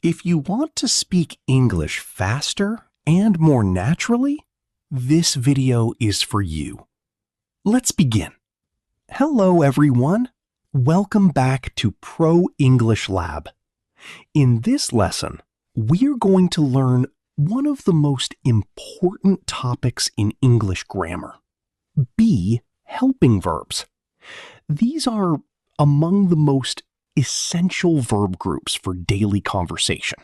If you want to speak English faster and more naturally, this video is for you. Let's begin. Hello everyone. Welcome back to Pro English Lab. In this lesson, we're going to learn one of the most important topics in English grammar. Be helping verbs. These are among the most essential verb groups for daily conversation.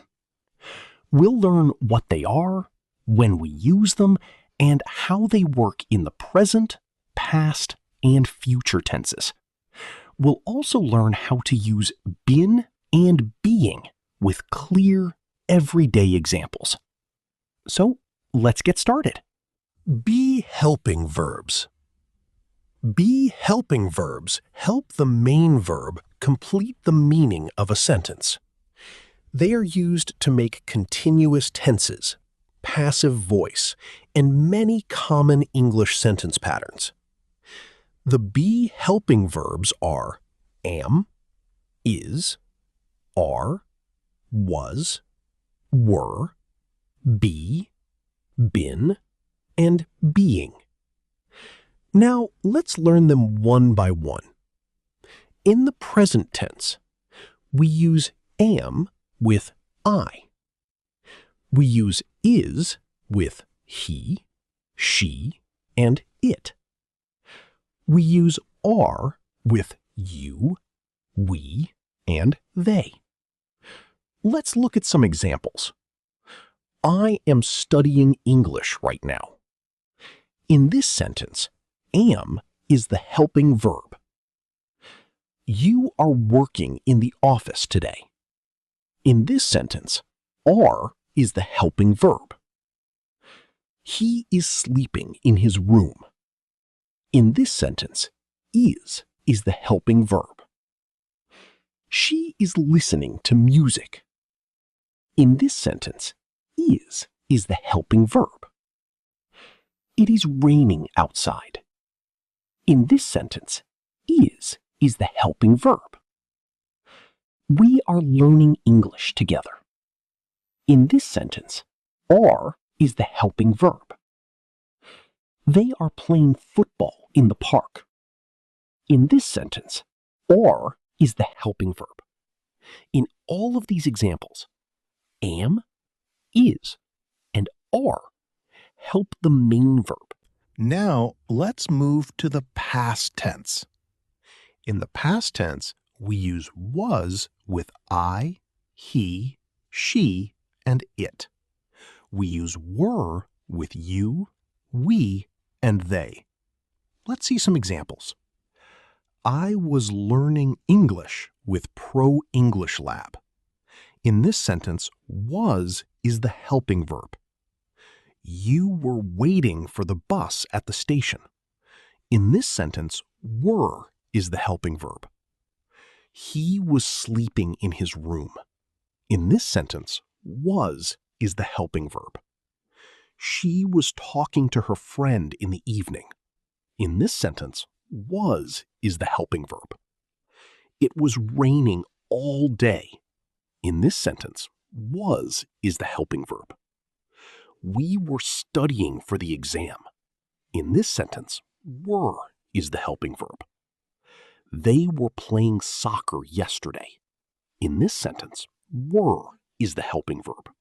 We'll learn what they are, when we use them, and how they work in the present, past, and future tenses. We'll also learn how to use been and being with clear, everyday examples. So, let's get started. Be helping verbs. Be helping verbs help the main verb complete the meaning of a sentence. They are used to make continuous tenses, passive voice, and many common English sentence patterns. The be helping verbs are am, is, are, was, were, be, been, and being. Now, let's learn them one by one. In the present tense, we use am with I. We use is with he, she, and it. We use are with you, we, and they. Let's look at some examples. I am studying English right now. In this sentence, am is the helping verb. You are working in the office today. In this sentence, are is the helping verb. He is sleeping in his room. In this sentence, is the helping verb. She is listening to music. In this sentence, is the helping verb. It is raining outside. In this sentence, is the helping verb. We are learning English together. In this sentence, are is the helping verb. They are playing football in the park. In this sentence, are is the helping verb. In all of these examples, am, is, and are help the main verb. Now, let's move to the past tense. In the past tense, we use was with I, he, she, and it. We use were with you, we, and they. Let's see some examples. I was learning English with Pro English Lab. In this sentence, was is the helping verb. You were waiting for the bus at the station. In this sentence, were is the helping verb. He was sleeping in his room. In this sentence, was is the helping verb. She was talking to her friend in the evening. In this sentence, was is the helping verb. It was raining all day. In this sentence, was is the helping verb. We were studying for the exam. In this sentence, were is the helping verb. They were playing soccer yesterday. In this sentence, were is the helping verb.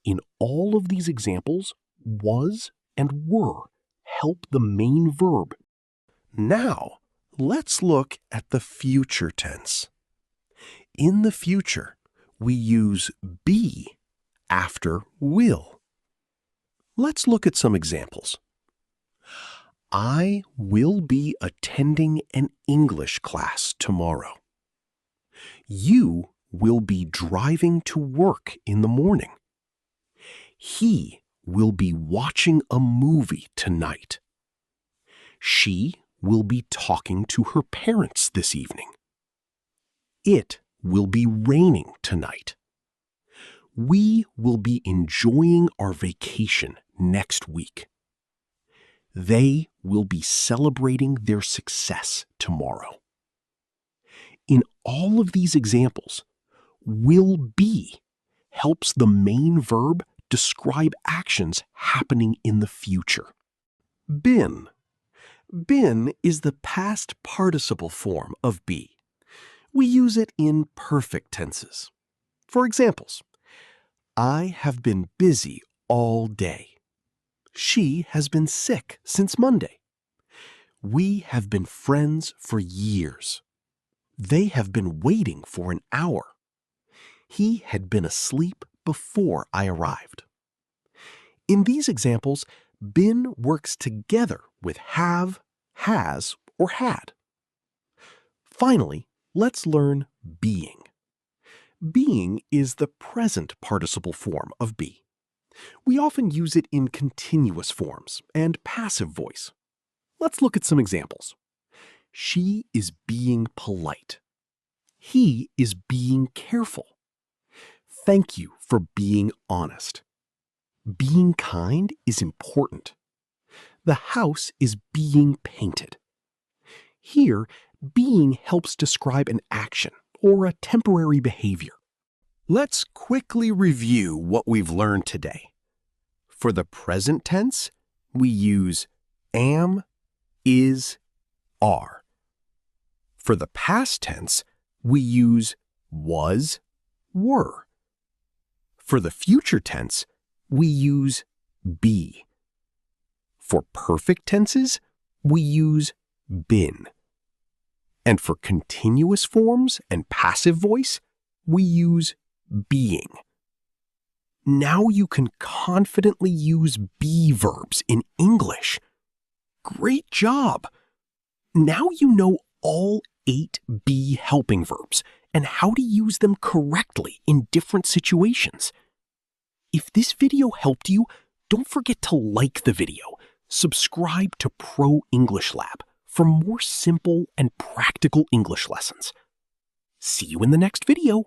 In all of these examples, was and were help the main verb. Now, let's look at the future tense. In the future, we use be after will. Let's look at some examples. I will be attending an English class tomorrow. You will be driving to work in the morning. He will be watching a movie tonight. She will be talking to her parents this evening. It will be raining tonight. We will be enjoying our vacation next week. They will be celebrating their success tomorrow. In all of these examples, will be helps the main verb describe actions happening in the future. Been. Been is the past participle form of be. We use it in perfect tenses. For examples, I have been busy all day. She has been sick since Monday. We have been friends for years. They have been waiting for an hour. He had been asleep before I arrived. In these examples, been works together with have, has, or had. Finally, let's learn being. Being is the present participle form of be. We often use it in continuous forms and passive voice. Let's look at some examples. She is being polite. He is being careful. Thank you for being honest. Being kind is important. The house is being painted. Here, being helps describe an action or a temporary behavior. Let's quickly review what we've learned today. For the present tense, we use am, is, are. For the past tense, we use was, were. For the future tense, we use be. For perfect tenses, we use been. And for continuous forms and passive voice, we use being. Now you can confidently use be verbs in English. Great job! Now you know all 8 be helping verbs and how to use them correctly in different situations. If this video helped you, don't forget to like the video, subscribe to Pro English Lab for more simple and practical English lessons. See you in the next video.